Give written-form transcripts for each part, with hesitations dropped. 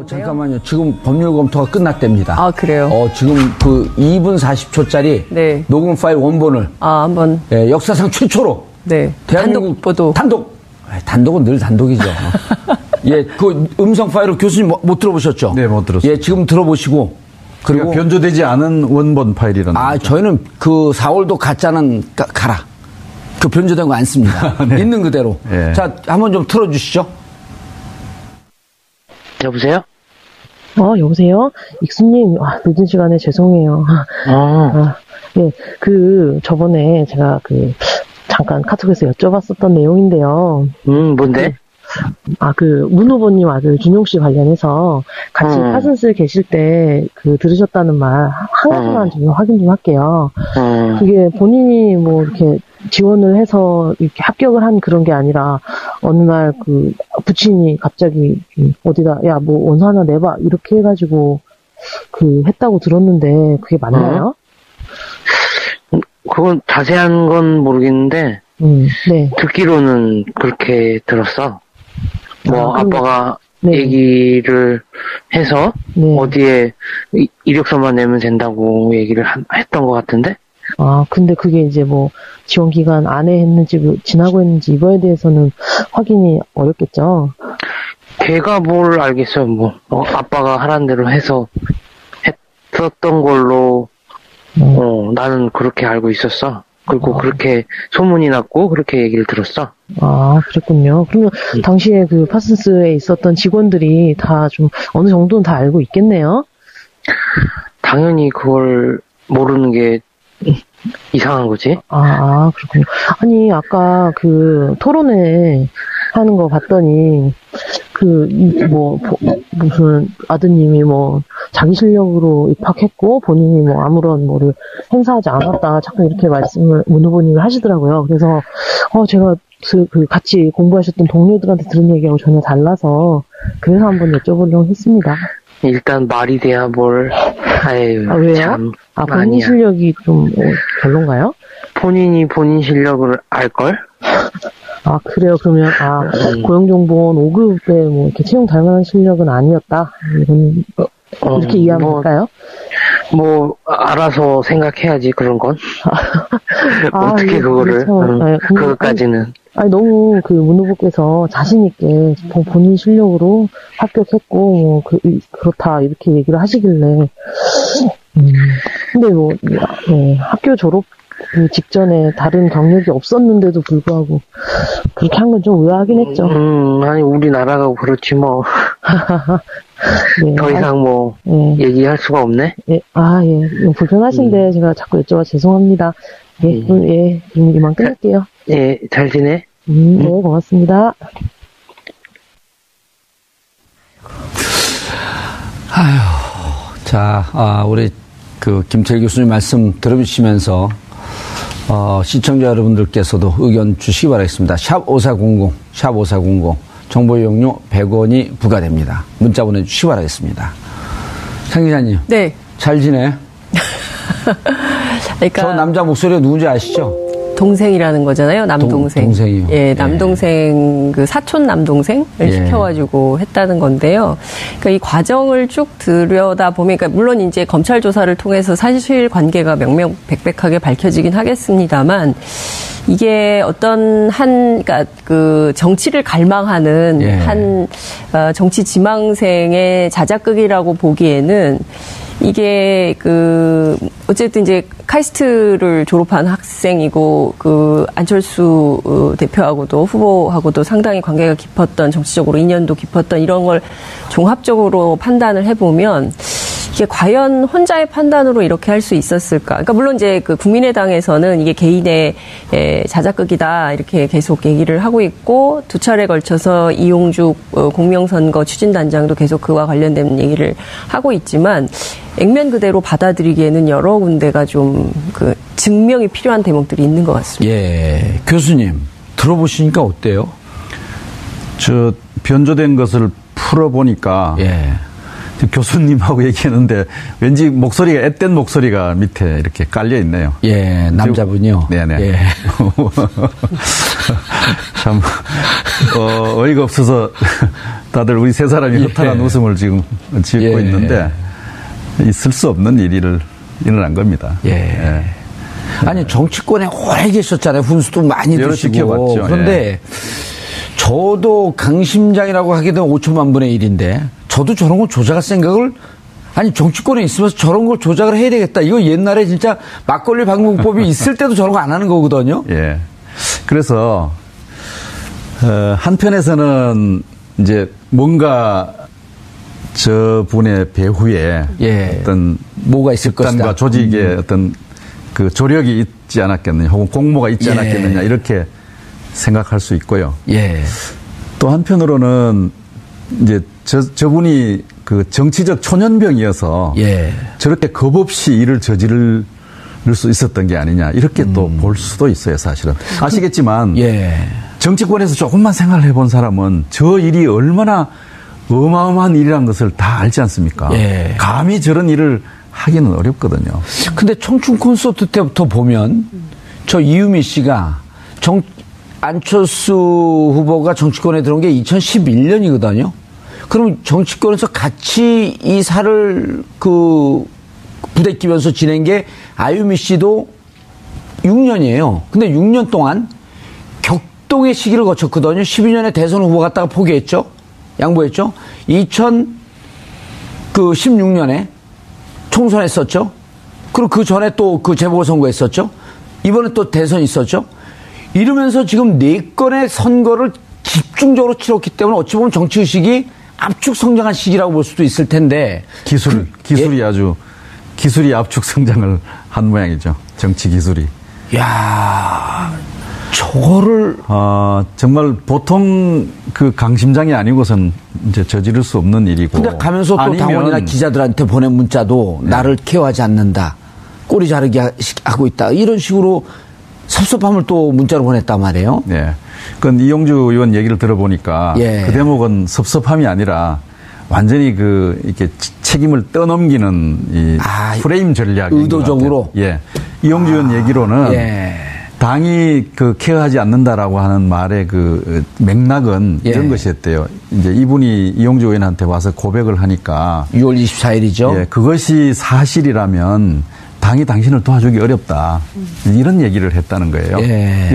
잠깐만요. 지금 법률 검토가 끝났답니다. 아, 그래요? 지금 그 2분 40초짜리 네. 녹음 파일 원본을 한번 역사상 최초로 네. 대한민국 단독 보도. 단독은 늘 단독이죠. 예, 그 음성 파일을 교수님 못 들어보셨죠? 네, 못 들었어요. 예, 지금 들어보시고 그리고 그리고 변조되지 않은 원본 파일이라는 거죠. 저희는 그 4월도 가짜는 가라. 그 변조된 거 안 씁니다. 네. 있는 그대로. 네. 자, 한번 좀 틀어주시죠. 여보세요? 여보세요? 익수님, 늦은 시간에 죄송해요. 네, 저번에 제가 잠깐 카톡에서 여쭤봤었던 내용인데요. 뭔데? 문 후보님 아들 준용 씨 관련해서 같이 파슨스 계실 때 들으셨다는 말 한 가지만 좀 확인 좀 할게요. 그게 본인이 뭐 이렇게 지원을 해서 이렇게 합격을 한 그런 게 아니라 어느 날 부친이 갑자기 어디다 야 뭐 원서 하나 내봐 이렇게 해가지고 했다고 들었는데 그게 맞나요? 그건 자세한 건 모르겠는데 네. 듣기로는 그렇게 들었어. 아빠가 네. 얘기를 해서 네. 어디에 이력서만 내면 된다고 얘기를 했던 것 같은데? 근데 그게 이제 뭐 지원 기간 안에 했는지 지나고 했는지 이거에 대해서는 확인이 어렵겠죠. 걔가 뭘 알겠어요. 아빠가 하라는 대로 해서 했었던 걸로 나는 그렇게 알고 있었어. 그리고 그렇게 소문이 났고 그렇게 얘기를 들었어. 그랬군요. 그러면 당시에 파슨스에 있었던 직원들이 다 좀 어느 정도는 다 알고 있겠네요. 당연히 그걸 모르는 게 이상한 거지. 그렇군요. 아니, 아까 토론회 하는 거 봤더니, 무슨 아드님이 자기 실력으로 입학했고, 본인이 아무런 뭐를 행사하지 않았다. 자꾸 이렇게 말씀을 문 후보님이 하시더라고요. 그래서, 제가 같이 공부하셨던 동료들한테 들은 얘기하고 전혀 달라서, 그래서 한번 여쭤보려고 했습니다. 일단 말이 돼야 뭘. 왜요? 참. 본인 아니야. 실력이 좀 별론가요? 본인이 본인 실력을 알걸? 그래요. 그러면, 고용정보원 5급에 이렇게 채용 달 만한 실력은 아니었다. 이렇게 이해하면 될까요? 알아서 생각해야지, 그런 건. 어떻게 그거를, 그것까지는. 너무 문 후보께서 자신있게 본인 실력으로 합격했고, 그렇다, 이렇게 얘기를 하시길래. 근데 학교 졸업 직전에 다른 경력이 없었는데도 불구하고, 그렇게 한 건 좀 의아하긴 했죠. 아니, 우리나라가 그렇지, 뭐. 네, 더 이상 얘기할 수가 없네? 예, 불편하신데 제가 자꾸 여쭤봐 죄송합니다. 그럼 이만 끊을게요. 예, 잘 지내? 네, 고맙습니다. 자, 우리 김철 교수님 말씀 들어주시면서 시청자 여러분들께서도 의견 주시기 바라겠습니다. 샵 5400, 샵 5400 정보 이용료 100원이 부과됩니다. 문자 보내주시기 바라겠습니다. 상 기자님. 네. 잘 지내? 그러니까 저 남자 목소리가 누군지 아시죠? 동생이라는 거잖아요. 남동생. 동생이요. 예, 남동생, 사촌 남동생을 시켜가지고 했다는 건데요. 그러니까 이 과정을 쭉 들여다보면, 그러니까 물론 이제 검찰 조사를 통해서 사실 관계가 명명백백하게 밝혀지긴 하겠습니다만, 이게 어떤 그러니까 정치를 갈망하는 정치 지망생의 자작극이라고 보기에는 이게 어쨌든 이제 카이스트를 졸업한 학생이고 안철수 대표하고도 후보하고도 상당히 관계가 깊었던, 정치적으로 인연도 깊었던 이런 걸 종합적으로 판단을 해보면 이게 과연 혼자의 판단으로 이렇게 할 수 있었을까? 그러니까 물론 이제 국민의당에서는 이게 개인의 자작극이다 이렇게 계속 얘기를 하고 있고, 두 차례 걸쳐서 이용죽 공명선거 추진단장도 계속 그와 관련된 얘기를 하고 있지만, 액면 그대로 받아들이기에는 여러 군데가 좀 증명이 필요한 대목들이 있는 것 같습니다. 예, 교수님 들어보시니까 어때요? 변조된 것을 풀어보니까 교수님하고 얘기했는데 왠지 목소리가 앳된 목소리가 밑에 이렇게 깔려 있네요. 예, 남자분이요. 네네. 예. 참 어이가 없어서 다들 우리 세 사람이 허탈한 웃음을 지금 짓고 있는데 있을 수 없는 일을 일어난 겁니다. 아니 정치권에 오래 계셨잖아요. 훈수도 많이 드시고. 지켜봤죠. 그런데 저도 강심장이라고 하게 되면 5천만 분의 1인데 저도 저런 걸 조작할 생각을 아니 정치권에 있으면서 저런 걸 조작을 해야 되겠다. 이거 옛날에 진짜 막걸리 방공법이 있을 때도 저런 거 안 하는 거거든요. 그래서 한편에서는 이제 뭔가 저분의 배후에 어떤 뭐가 있을 것이다. 조직의 어떤 그 조력이 있지 않았겠느냐, 혹은 공모가 있지 않았겠느냐 이렇게 생각할 수 있고요. 또 한편으로는 이제 저분이 그 정치적 초년병이어서 저렇게 겁 없이 일을 저지를 수 있었던 게 아니냐 이렇게 또 볼 수도 있어요. 사실은 아시겠지만 정치권에서 조금만 생각을 해본 사람은 저 일이 얼마나 어마어마한 일이라는 것을 다 알지 않습니까? 감히 저런 일을 하기는 어렵거든요. 근데 청춘 콘서트 때부터 보면 저 이유미 씨가 안철수 후보가 정치권에 들어온 게 2011년이거든요. 그럼 정치권에서 같이 이 살을 부대끼면서 지낸 게 아유미 씨도 6년이에요. 근데 6년 동안 격동의 시기를 거쳤거든요. 12년에 대선 후보 갔다가 포기했죠. 양보했죠. 2016년에 총선했었죠. 그리고 그 전에 또 그 재보궐선거 했었죠. 이번에 또 대선 있었죠. 이러면서 지금 4건의 선거를 집중적으로 치렀기 때문에 어찌 보면 정치의식이 압축 성장한 시기라고 볼 수도 있을 텐데. 기술이 아주 기술이 압축 성장을 한 모양이죠. 정치 기술이. 야, 저거를 정말 보통 그 강심장이 아니고선 이제 저지를 수 없는 일이고. 근데 가면서 또 당원이나 기자들한테 보낸 문자도 나를 케어하지 않는다. 꼬리 자르기 하고 있다. 이런 식으로 섭섭함을 또 문자로 보냈단 말이에요. 그건 이용주 의원 얘기를 들어보니까 그 대목은 섭섭함이 아니라 완전히 이렇게 책임을 떠넘기는 이 프레임 전략이 의도적으로. 이용주 의원 얘기로는 당이 케어하지 않는다라고 하는 말의 맥락은 이런 것이었대요. 이제 이분이 이용주 의원한테 와서 고백을 하니까 6월 24일이죠. 그것이 사실이라면 당이 당신을 도와주기 어렵다. 이런 얘기를 했다는 거예요.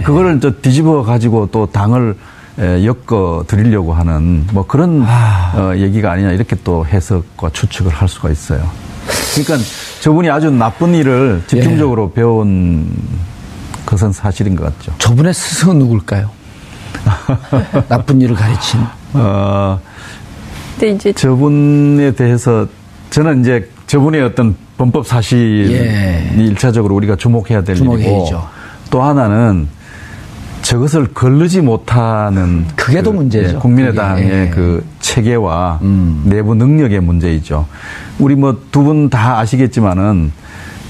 그거를 뒤집어 가지고 또 당을 엮어 드리려고 하는 뭐 그런 얘기가 아니냐 이렇게 또 해석과 추측을 할 수가 있어요. 그러니까 저분이 아주 나쁜 일을 집중적으로 배운 것은 사실인 것 같죠. 저분의 스승은 누굴까요? 나쁜 일을 가르친. 근데 이제 저분에 대해서 저는 이제 저분의 어떤 범법 사실이 일차적으로 우리가 주목해야 될 일이고 또 하나는 저것을 거르지 못하는 그게 더 문제죠. 국민의당의 그 체계와 내부 능력의 문제이죠. 우리 뭐 두 분 다 아시겠지만은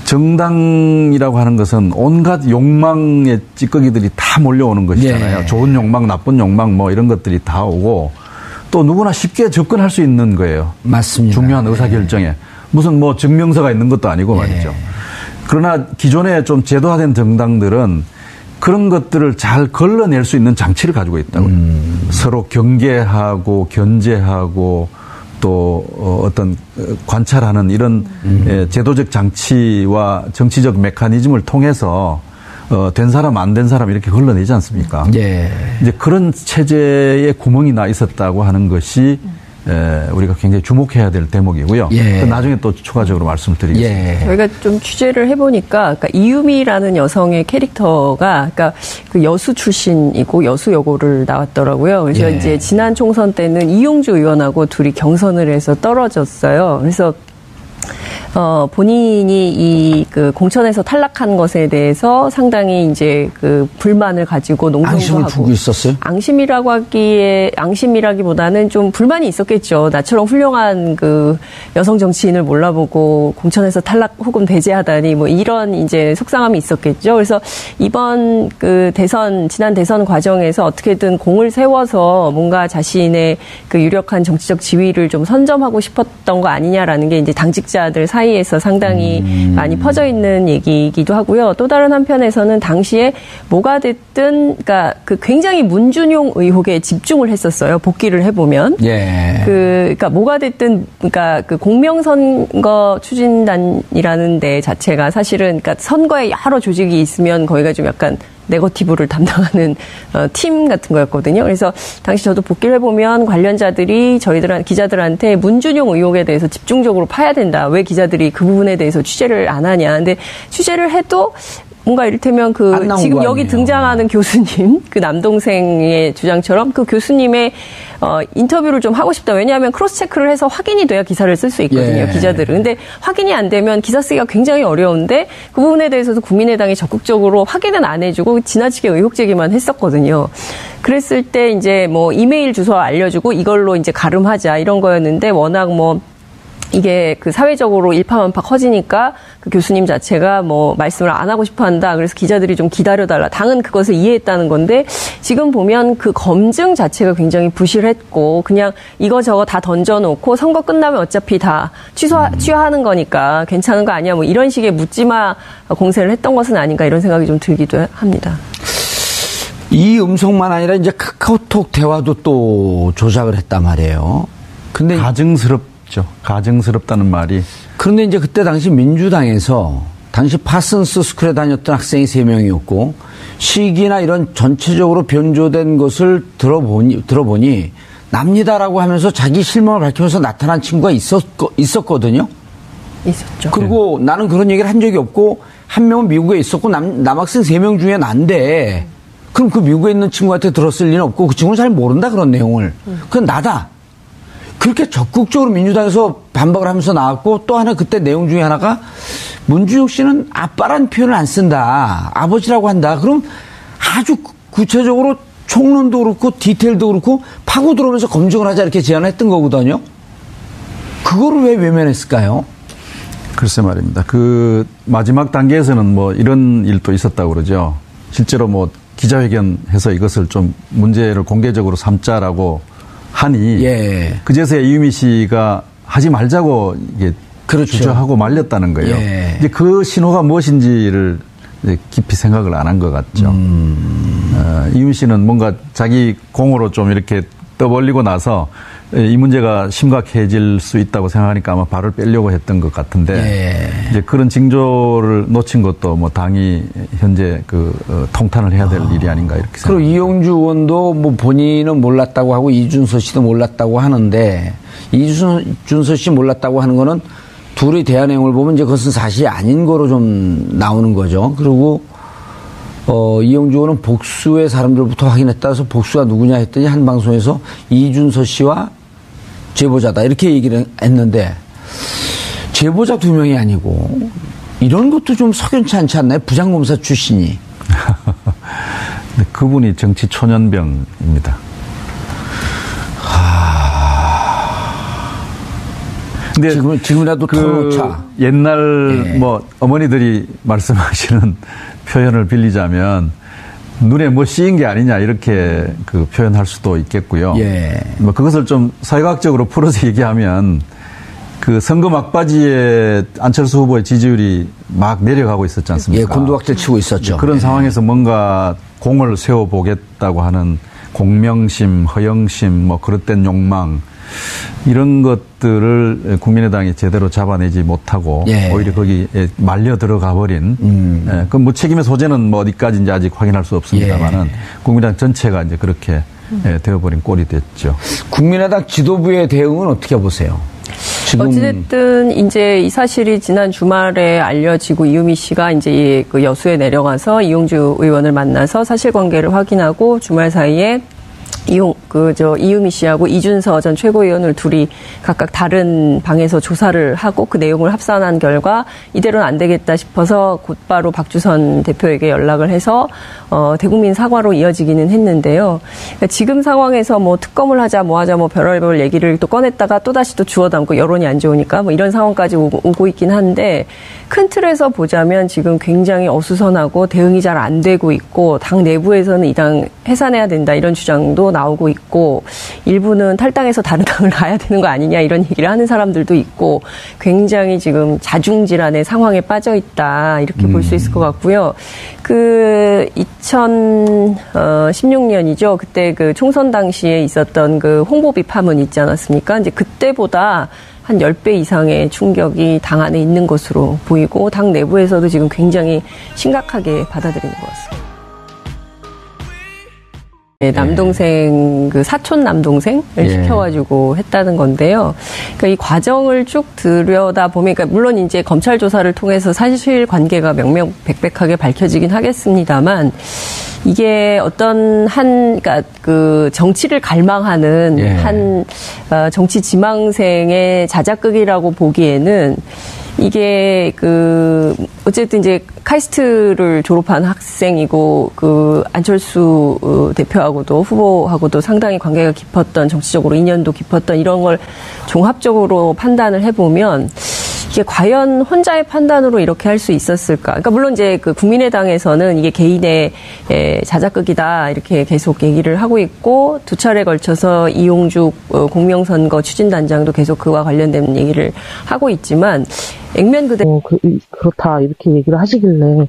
정당이라고 하는 것은 온갖 욕망의 찌꺼기들이 다 몰려오는 것이잖아요. 좋은 욕망, 나쁜 욕망 뭐 이런 것들이 다 오고 또 누구나 쉽게 접근할 수 있는 거예요. 맞습니다. 중요한 의사결정에. 무슨 뭐 증명서가 있는 것도 아니고 말이죠. 그러나 기존에 좀 제도화된 정당들은 그런 것들을 잘 걸러낼 수 있는 장치를 가지고 있다고요. 서로 경계하고 견제하고 또 어떤 관찰하는 이런 제도적 장치와 정치적 메커니즘을 통해서 된 사람 안 된 사람 이렇게 걸러내지 않습니까? 이제 그런 체제에 구멍이 나 있었다고 하는 것이 우리가 굉장히 주목해야 될 대목이고요. 나중에 또 추가적으로 말씀을 드리겠습니다. 저희가 좀 취재를 해보니까, 그러니까 이유미라는 여성의 캐릭터가, 그러니까 그 여수 출신이고 여수 여고를 나왔더라고요. 그래서 이제 지난 총선 때는 이용주 의원하고 둘이 경선을 해서 떨어졌어요. 그래서 본인이 이 공천에서 탈락한 것에 대해서 상당히 이제 불만을 가지고 농성도 앙심을 하고. 두고 있었어요? 앙심이라기보다는 좀 불만이 있었겠죠. 나처럼 훌륭한 여성 정치인을 몰라보고 공천에서 탈락 혹은 배제하다니 뭐 이런 이제 속상함이 있었겠죠. 그래서 이번 지난 대선 과정에서 어떻게든 공을 세워서 뭔가 자신의 유력한 정치적 지위를 좀 선점하고 싶었던 거 아니냐라는 게 이제 당직자들 사이 사이에서 상당히 많이 퍼져 있는 얘기이기도 하고요. 또 다른 한편에서는 당시에 뭐가 됐든, 그러니까 그 굉장히 문준용 의혹에 집중을 했었어요. 복귀를 해보면. 예. 그러니까 뭐가 됐든, 그러니까 그 공명선거 추진단이라는 데 자체가 사실은, 그러니까 선거에 여러 조직이 있으면 거기가 좀 약간 네거티브를 담당하는 팀 같은 거였거든요. 그래서 당시 저도 복귀를 해보면 관련자들이 기자들한테 문준용 의혹에 대해서 집중적으로 파야 된다. 왜 기자들이 그 부분에 대해서 취재를 안 하냐. 근데 취재를 해도 뭔가 이를테면 지금 여기 등장하는 교수님, 그 남동생의 주장처럼 그 교수님의 인터뷰를 좀 하고 싶다. 왜냐하면 크로스 체크를 해서 확인이 돼야 기사를 쓸 수 있거든요. 예. 기자들은. 근데 확인이 안 되면 기사 쓰기가 굉장히 어려운데 그 부분에 대해서도 국민의당이 적극적으로 확인은 안 해주고 지나치게 의혹 제기만 했었거든요. 그랬을 때 이제 뭐 이메일 주소 알려주고 이걸로 이제 가름하자 이런 거였는데 워낙 뭐 이게 그 사회적으로 일파만파 커지니까 그 교수님 자체가 뭐 말씀을 안 하고 싶어 한다. 그래서 기자들이 좀 기다려달라. 당은 그것을 이해했다는 건데 지금 보면 그 검증 자체가 굉장히 부실했고 그냥 이거저거 다 던져놓고 선거 끝나면 어차피 다 취하하는 거니까 괜찮은 거 아니야. 뭐 이런 식의 묻지마 공세를 했던 것은 아닌가 이런 생각이 좀 들기도 합니다. 이 음성만 아니라 이제 카카오톡 대화도 또 조작을 했단 말이에요. 근데 가증스럽다는 말이. 그런데 이제 그때 당시 민주당에서 당시 파슨스 스쿨에 다녔던 학생이 3명이었고 시기나 이런 전체적으로 변조된 것을 들어보니 납니다라고 하면서 자기 실명을 밝히면서 나타난 친구가 있었거든요. 있었죠. 그리고 나는 그런 얘기를 한 적이 없고 한 명은 미국에 있었고 남학생 3명 중에 난데 그럼 그 미국에 있는 친구한테 들었을 리는 없고 그 친구는 잘 모른다 그런 내용을. 그건 나다. 그렇게 적극적으로 민주당에서 반박을 하면서 나왔고 또 하나 그때 내용 중에 하나가 문준용 씨는 아빠라는 표현을 안 쓴다. 아버지라고 한다. 그럼 아주 구체적으로 총론도 그렇고 디테일도 그렇고 파고 들어오면서 검증을 하자 이렇게 제안을 했던 거거든요. 그거를 왜 외면했을까요? 글쎄 말입니다. 그 마지막 단계에서는 뭐 이런 일도 있었다고 그러죠. 실제로 뭐 기자회견해서 이것을 좀 문제를 공개적으로 삼자라고 하니 예. 그제서야 이유미 씨가 하지 말자고 이게 그렇죠. 주저하고 말렸다는 거예요. 예. 이제 그 신호가 무엇인지를 이제 깊이 생각을 안 한 것 같죠. 이유미 씨는 뭔가 자기 공으로 좀 이렇게 떠벌리고 나서 이 문제가 심각해질 수 있다고 생각하니까 아마 발을 빼려고 했던 것 같은데 예. 이제 그런 징조를 놓친 것도 뭐 당이 현재 통탄을 해야 될 일이 아닌가 이렇게 생각합니다. 그리고 이용주 의원도 뭐 본인은 몰랐다고 하고 이준서 씨도 몰랐다고 하는데 이준서 씨 몰랐다고 하는 거는 둘의 대화 내용을 보면 이제 그것은 사실이 아닌 거로 좀 나오는 거죠. 그리고 이용주 의원은 복수의 사람들부터 확인했다 해서 복수가 누구냐 했더니 한 방송에서 이준서 씨와 제보자다 이렇게 얘기를 했는데 제보자 2명이 아니고 이런 것도 좀 석연치 않지 않나요? 부장검사 출신이. 그분이 정치 초년병입니다. 근데 지금이라도 털어놓자. 옛날 예. 뭐 어머니들이 말씀하시는 표현을 빌리자면 눈에 뭐 씌인 게 아니냐 이렇게 그 표현할 수도 있겠고요. 예. 뭐 그것을 좀 사회과학적으로 풀어서 얘기하면 그 선거 막바지에 안철수 후보의 지지율이 막 내려가고 있었지 않습니까? 예, 곤두박질 치고 있었죠. 그런 상황에서 뭔가 공을 세워보겠다고 하는 공명심, 허영심, 뭐 그릇된 욕망 이런 것들을 국민의당이 제대로 잡아내지 못하고 예. 오히려 거기에 말려 들어가 버린 예, 그 무책임의 소재는 뭐 어디까지인지 아직 확인할 수 없습니다만은 예. 국민의당 전체가 이제 그렇게 되어버린 꼴이 됐죠. 국민의당 지도부의 대응은 어떻게 보세요? 지금 어찌됐든 이제 이 사실이 지난 주말에 알려지고 이유미 씨가 이제 그 여수에 내려가서 이용주 의원을 만나서 사실관계를 확인하고 주말 사이에 이유미 씨하고 이준서 전 최고위원을 둘이 각각 다른 방에서 조사를 하고 그 내용을 합산한 결과 이대로는 안 되겠다 싶어서 곧바로 박주선 대표에게 연락을 해서 대국민 사과로 이어지기는 했는데요. 그러니까 지금 상황에서 뭐 특검을 하자 뭐 하자 뭐 별의별 얘기를 또 꺼냈다가 또다시 또 주워 담고 여론이 안 좋으니까 뭐 이런 상황까지 오고 있긴 한데 큰 틀에서 보자면 지금 굉장히 어수선하고 대응이 잘 안 되고 있고 당 내부에서는 이 당 해산해야 된다 이런 주장도 나오고 있고, 일부는 탈당해서 다른 당을 가야 되는 거 아니냐 이런 얘기를 하는 사람들도 있고, 굉장히 지금 자중질환의 상황에 빠져 있다 이렇게 볼 수 있을 것 같고요. 그 2016년이죠. 그때 그 총선 당시에 있었던 그 홍보비 파문 있지 않았습니까? 이제 그때보다 한 10배 이상의 충격이 당 안에 있는 것으로 보이고, 당 내부에서도 지금 굉장히 심각하게 받아들이는 것 같습니다. 네, 남동생, 그 사촌 남동생을 시켜가지고 했다는 건데요. 그러니까 이 과정을 쭉 들여다보면, 그러니까 물론 이제 검찰 조사를 통해서 사실 관계가 명명백백하게 밝혀지긴 하겠습니다만, 이게 어떤 그러니까 그 정치를 갈망하는 한 정치 지망생의 자작극이라고 보기에는 이게 어쨌든 이제 카이스트를 졸업한 학생이고 그 안철수 대표하고도 후보하고도 상당히 관계가 깊었던, 정치적으로 인연도 깊었던 이런 걸 종합적으로 판단을 해보면 이게 과연 혼자의 판단으로 이렇게 할 수 있었을까? 그러니까 물론 이제 그 국민의당에서는 이게 개인의 자작극이다 이렇게 계속 얘기를 하고 있고, 두 차례 걸쳐서 이용죽 공명선거 추진단장도 계속 그와 관련된 얘기를 하고 있지만 액면 그대로 그렇다 이렇게 얘기를 하시길래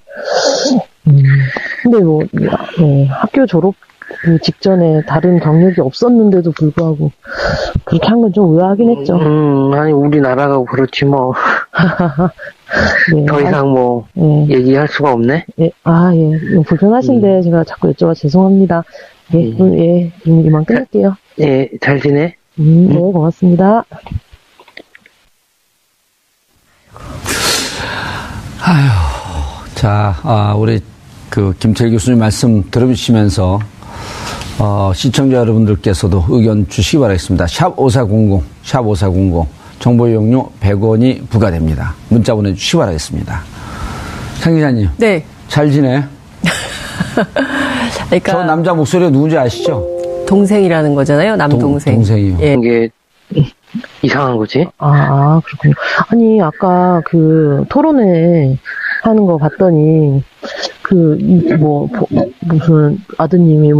근데 학교 졸업 그 직전에 다른 경력이 없었는데도 불구하고 그렇게 한 건 좀 의아하긴 했죠. 아니 우리나라가 그렇지 뭐. 네, 더 이상 얘기할 수가 없네. 불편하신데 제가 자꾸 여쭤봐 죄송합니다. 그럼 이만 끊을게요. 잘 지내? 네, 고맙습니다. 우리 그 김철 교수님 말씀 들어주시면서 시청자 여러분들께서도 의견 주시기 바라겠습니다. 샵 5400, 샵 5400. 정보 이용료 100원이 부과됩니다. 문자 보내주시기 바라겠습니다. 상 기자님. 네. 잘 지내? 그러니까 저 남자 목소리가 누군지 아시죠? 동생이라는 거잖아요. 남동생. 동생이요. 예. 이게 이상한 거지? 그렇군요. 아니, 아까 그 토론회 하는 거 봤더니, 무슨 아드님이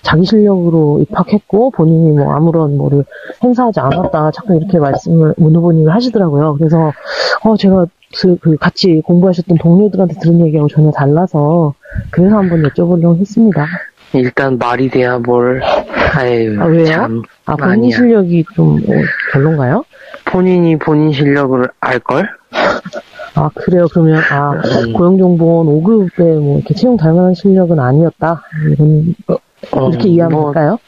자기 실력으로 입학했고, 본인이 아무런 뭐를 행사하지 않았다. 자꾸 이렇게 말씀을 문 후보님이 하시더라고요. 그래서, 제가 같이 공부하셨던 동료들한테 들은 얘기하고 전혀 달라서, 그래서 한번 여쭤보려고 했습니다. 일단 말이 돼야 뭘, 왜요? 참. 본인 아니야. 실력이 좀 별론가요? 본인이 본인 실력을 알걸? 그래요? 그러면, 고용정보원 5급에 이렇게 채용 달 만한 실력은 아니었다? 이렇게 이해하면 될까요?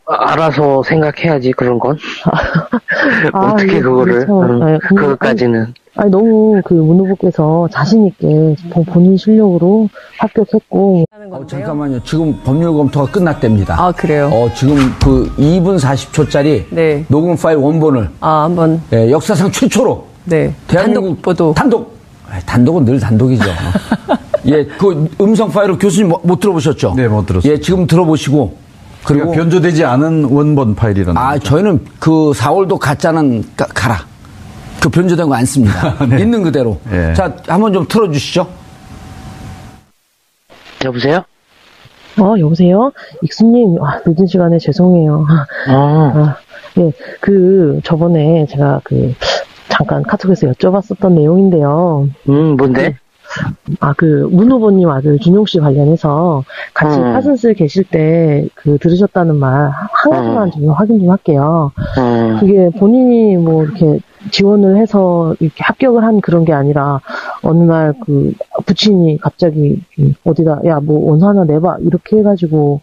알아서 생각해야지, 그런 건. 어떻게 그거를, 그것까지는. 너무 문 후보께서 자신있게 본인 실력으로 합격했고. 잠깐만요. 지금 법률 검토가 끝났답니다. 그래요? 지금 2분 40초짜리 녹음 파일 원본을. 한번. 역사상 최초로. 네. 대한민국 보도. 단독은 늘 단독이죠. 그 음성 파일을 교수님 못 들어보셨죠? 네, 못 들었어요. 지금 들어보시고. 그리고 변조되지 않은 원본 파일이라는. 저희는 그 4월도 가짜는 가라. 그 변조된 거 안 씁니다. 네. 있는 그대로. 네. 자, 한번 좀 틀어주시죠. 여보세요? 여보세요? 익수님, 늦은 시간에 죄송해요. 저번에 제가 잠깐 카톡에서 여쭤봤었던 내용인데요. 뭔데? 문 후보님 아들 준용 씨 관련해서 같이 파슨스 계실 때 들으셨다는 말 한 가지만 좀 확인 좀 할게요. 그게 본인이 이렇게 지원을 해서 이렇게 합격을 한 그런 게 아니라 어느 날 부친이 갑자기 어디다 원서 하나 내봐 이렇게 해가지고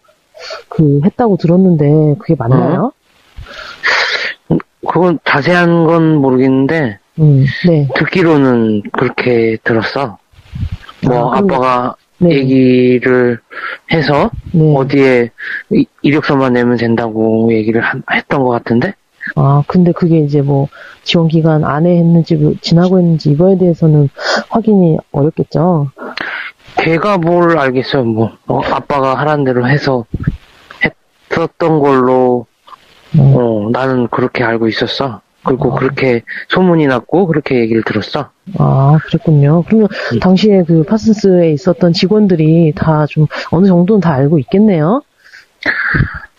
했다고 들었는데 그게 맞나요? 그건 자세한 건 모르겠는데 네. 듣기로는 그렇게 들었어. 아빠가 얘기를 해서 어디에 이력서만 내면 된다고 얘기를 했던 것 같은데? 근데 그게 이제 지원 기간 안에 했는지 지나고 했는지 이거에 대해서는 확인이 어렵겠죠? 걔가 뭘 알겠어, 아빠가 하라는 대로 해서 했었던 걸로, 나는 그렇게 알고 있었어. 그리고 그렇게 소문이 났고, 그렇게 얘기를 들었어. 그랬군요. 그러면 당시에 파슨스에 있었던 직원들이 다 좀 어느 정도는 다 알고 있겠네요?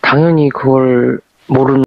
당연히 그걸 모르는